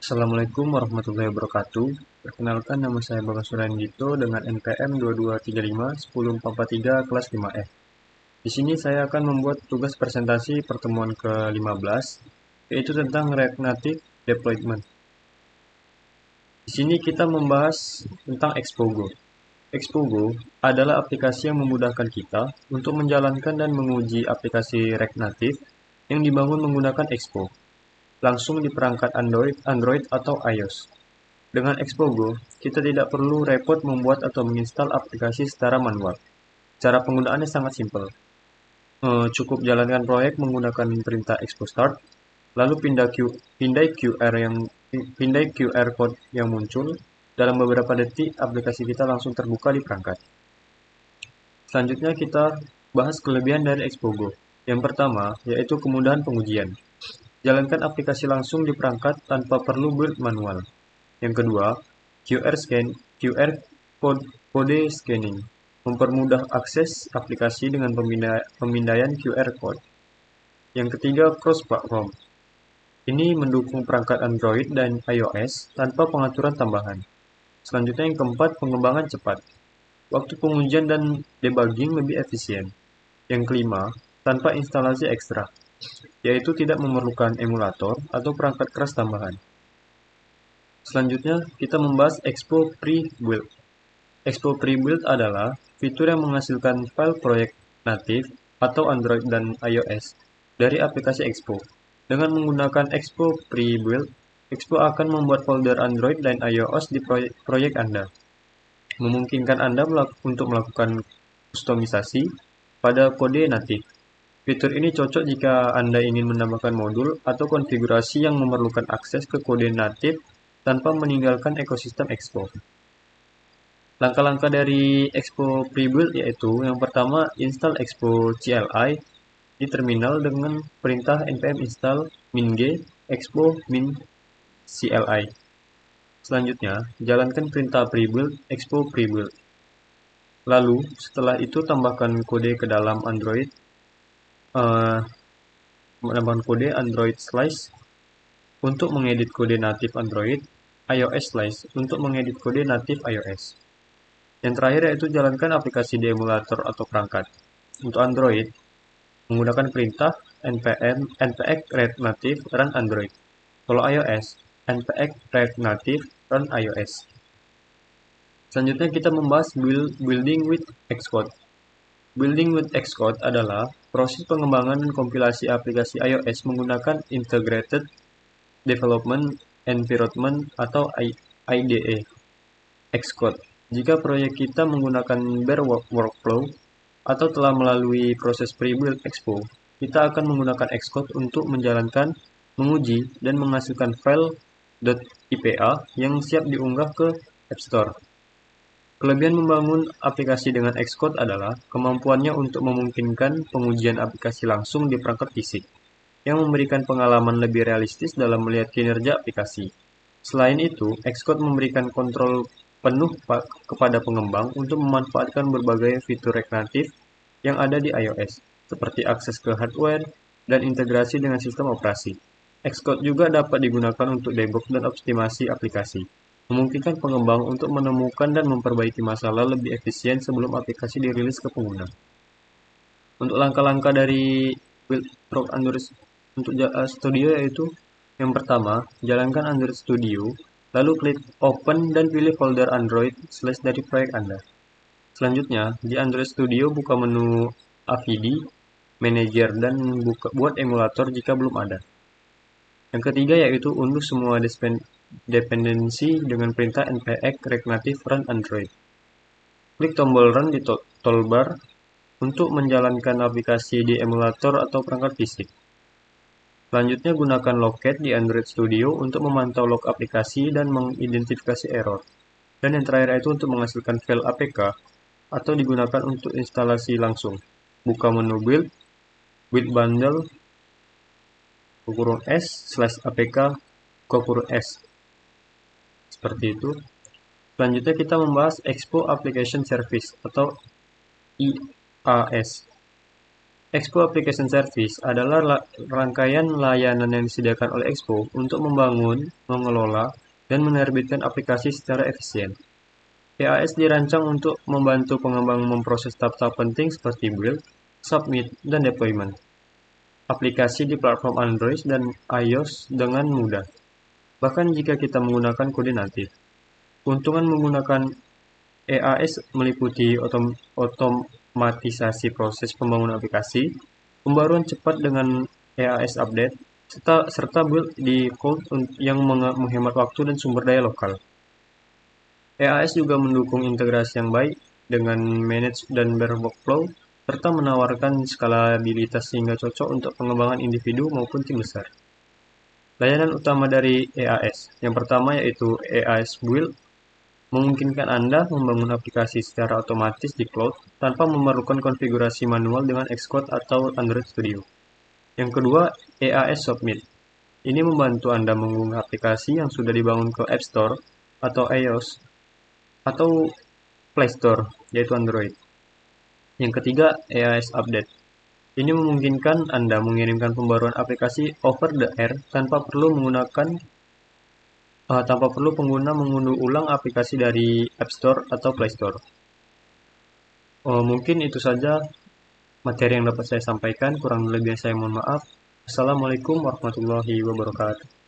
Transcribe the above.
Assalamualaikum warahmatullahi wabarakatuh. Perkenalkan, nama saya Bagas Suryanito dengan NPM 2235 10443 kelas 5F. Di sini saya akan membuat tugas presentasi pertemuan ke-15, yaitu tentang React Native Deployment. Di sini kita membahas tentang Expo.go. Expo.go adalah aplikasi yang memudahkan kita untuk menjalankan dan menguji aplikasi React Native yang dibangun menggunakan Expo, langsung di perangkat Android atau iOS. Dengan Expo.go, kita tidak perlu repot membuat atau menginstal aplikasi secara manual. Cara penggunaannya sangat simpel. Cukup jalankan proyek menggunakan perintah Expo Start, lalu pindai QR code yang muncul. Dalam beberapa detik, aplikasi kita langsung terbuka di perangkat. Selanjutnya kita bahas kelebihan dari Expo.go. Yang pertama, yaitu kemudahan pengujian. Jalankan aplikasi langsung di perangkat tanpa perlu build manual. Yang kedua, QR code scanning, mempermudah akses aplikasi dengan pemindaian QR code. Yang ketiga, cross-platform. Ini mendukung perangkat Android dan iOS tanpa pengaturan tambahan. Selanjutnya yang keempat, pengembangan cepat. Waktu pengujian dan debugging lebih efisien. Yang kelima, tanpa instalasi ekstra, yaitu tidak memerlukan emulator atau perangkat keras tambahan. Selanjutnya, kita membahas Expo Pre-Build. Expo Pre-Build adalah fitur yang menghasilkan file proyek natif atau Android dan iOS dari aplikasi Expo. Dengan menggunakan Expo Pre-Build, Expo akan membuat folder Android dan iOS di proyek Anda, memungkinkan Anda untuk melakukan kustomisasi pada kode natif. Fitur ini cocok jika Anda ingin menambahkan modul atau konfigurasi yang memerlukan akses ke kode natif tanpa meninggalkan ekosistem Expo. Langkah-langkah dari Expo Prebuild yaitu yang pertama, install Expo CLI di terminal dengan perintah npm install min-g expo min CLI. Selanjutnya, jalankan perintah prebuild expo prebuild. Lalu, setelah itu tambahkan kode ke dalam Android, menambahkan kode Android slice untuk mengedit kode natif Android, iOS slice untuk mengedit kode natif iOS. Yang terakhir yaitu jalankan aplikasi di emulator atau perangkat. Untuk Android, menggunakan perintah npx react native run Android. Kalau iOS, npx react native run iOS. Selanjutnya kita membahas building with Xcode. Building with Xcode adalah proses pengembangan dan kompilasi aplikasi iOS menggunakan Integrated Development Environment atau IDE Xcode. Jika proyek kita menggunakan bare workflow atau telah melalui proses pre-build Expo, kita akan menggunakan Xcode untuk menjalankan, menguji, dan menghasilkan file .ipa yang siap diunggah ke App Store. Kelebihan membangun aplikasi dengan Xcode adalah kemampuannya untuk memungkinkan pengujian aplikasi langsung di perangkat fisik, yang memberikan pengalaman lebih realistis dalam melihat kinerja aplikasi. Selain itu, Xcode memberikan kontrol penuh kepada pengembang untuk memanfaatkan berbagai fitur React Native yang ada di iOS, seperti akses ke hardware dan integrasi dengan sistem operasi. Xcode juga dapat digunakan untuk debug dan optimasi aplikasi, memungkinkan pengembang untuk menemukan dan memperbaiki masalah lebih efisien sebelum aplikasi dirilis ke pengguna. Untuk langkah-langkah dari build Android untuk Studio yaitu yang pertama, jalankan Android Studio, lalu klik Open dan pilih folder Android / dari proyek Anda. Selanjutnya, di Android Studio buka menu AVD, Manager, dan buat emulator jika belum ada. Yang ketiga yaitu unduh semua dependensi dengan perintah npx react native run Android. Klik tombol Run di toolbar untuk menjalankan aplikasi di emulator atau perangkat fisik. Selanjutnya gunakan Logcat di Android Studio untuk memantau log aplikasi dan mengidentifikasi error. Dan yang terakhir itu untuk menghasilkan file APK atau digunakan untuk instalasi langsung. Buka menu build bundle -s/apk -s. Seperti itu. Selanjutnya kita membahas Expo Application Service atau IAS. Expo Application Service adalah rangkaian layanan yang disediakan oleh Expo untuk membangun, mengelola, dan menerbitkan aplikasi secara efisien. EAS dirancang untuk membantu pengembang memproses tahap-tahap penting seperti build, submit, dan deployment aplikasi di platform Android dan iOS dengan mudah, bahkan jika kita menggunakan kode natif. Keuntungan menggunakan EAS meliputi otomatisasi proses pembangunan aplikasi, pembaruan cepat dengan EAS update, serta build di code yang menghemat waktu dan sumber daya lokal. EAS juga mendukung integrasi yang baik dengan manage dan workflow, serta menawarkan skalabilitas sehingga cocok untuk pengembangan individu maupun tim besar. Layanan utama dari EAS, yang pertama yaitu EAS Build, memungkinkan Anda membangun aplikasi secara otomatis di cloud tanpa memerlukan konfigurasi manual dengan Xcode atau Android Studio. Yang kedua, EAS Submit. Ini membantu Anda mengunggah aplikasi yang sudah dibangun ke App Store atau iOS atau Play Store, yaitu Android. Yang ketiga, EAS Update. Ini memungkinkan Anda mengirimkan pembaruan aplikasi over the air tanpa perlu pengguna mengunduh ulang aplikasi dari App Store atau Play Store. Mungkin itu saja materi yang dapat saya sampaikan, kurang lebihnya saya mohon maaf. Assalamualaikum warahmatullahi wabarakatuh.